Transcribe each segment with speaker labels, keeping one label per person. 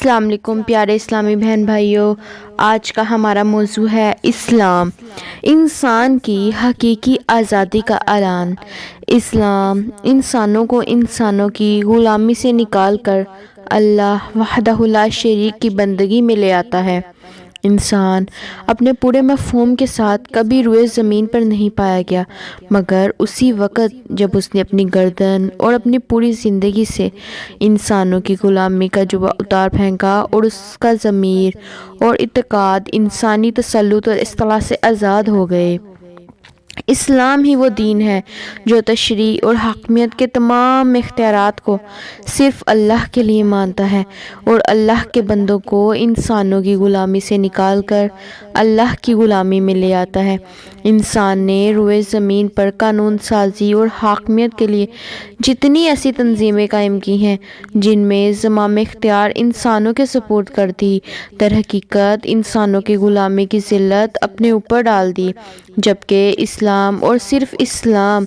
Speaker 1: السلام علیکم پیارے اسلامی بہن بھائیوں، آج کا ہمارا موضوع ہے اسلام، انسان کی حقیقی آزادی کا اعلان۔ اسلام انسانوں کو انسانوں کی غلامی سے نکال کر اللہ وحدہ لا شریک کی بندگی میں لے آتا ہے۔ انسان اپنے پورے مفہوم کے ساتھ کبھی روئے زمین پر نہیں پایا گیا، مگر اسی وقت جب اس نے اپنی گردن اور اپنی پوری زندگی سے انسانوں کی غلامی کا جبہ اتار پھینکا اور اس کا ضمیر اور اعتقاد انسانی تسلط اور اصطلاح سے آزاد ہو گئے۔ اسلام ہی وہ دین ہے جو تشریع اور حاکمیت کے تمام اختیارات کو صرف اللہ کے لیے مانتا ہے اور اللہ کے بندوں کو انسانوں کی غلامی سے نکال کر اللہ کی غلامی میں لے آتا ہے۔ انسان نے روئے زمین پر قانون سازی اور حاکمیت کے لیے جتنی ایسی تنظیمیں قائم کی ہیں جن میں زمام اختیار انسانوں کے سپرد کر دی، در حقیقت انسانوں کی غلامی کی ذلت اپنے اوپر ڈال دی، جبکہ اسلام اور صرف اسلام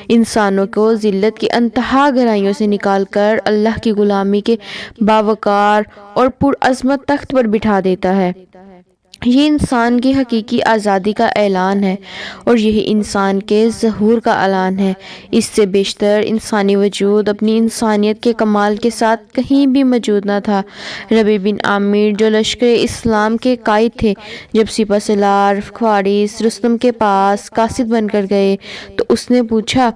Speaker 1: انسانوں کو ذلت کی انتہا گہرائیوں سے نکال کر اللہ کی غلامی کے باوقار اور پرعظمت تخت پر بٹھا دیتا ہے۔ یہ انسان کی حقیقی آزادی کا اعلان ہے اور یہی انسان کے ظہور کا اعلان ہے۔ اس سے بیشتر انسانی وجود اپنی انسانیت کے کمال کے ساتھ کہیں بھی موجود نہ تھا۔ ربیع بن عامر جو لشکر اسلام کے قائد تھے، جب سپہ سالار فارس رستم کے پاس قاصد بن کر گئے تو اس نے پوچھا،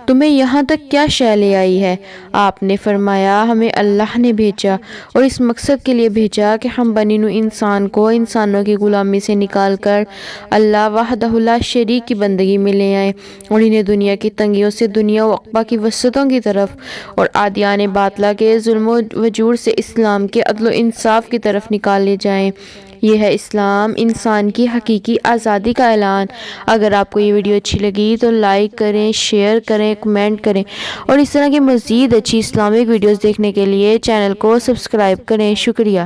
Speaker 1: تمہیں یہاں تک کیا شے لے آئی ہے؟ آپ نے فرمایا، ہمیں اللہ نے بھیجا اور اس مقصد کے لیے بھیجا کہ ہم بنی نوع انسان کو انسانوں کی غلامی سے نکال کر اللہ وحدہ لا شریک کی بندگی میں لے آئیں اور انہیں دنیا کی تنگیوں سے دنیا و عقبہ کی وسعتوں کی طرف اور عادیان باطلہ کے ظلم و وجور سے اسلام کے عدل و انصاف کی طرف نکال لے جائیں۔ یہ ہے اسلام، انسان کی حقیقی آزادی کا اعلان۔ اگر آپ کو یہ ویڈیو اچھی لگی تو لائک کریں، شیئر کریں، کمنٹ کریں اور اس طرح کی مزید اچھی اسلامک ویڈیوز دیکھنے کے لیے چینل کو سبسکرائب کریں۔ شکریہ۔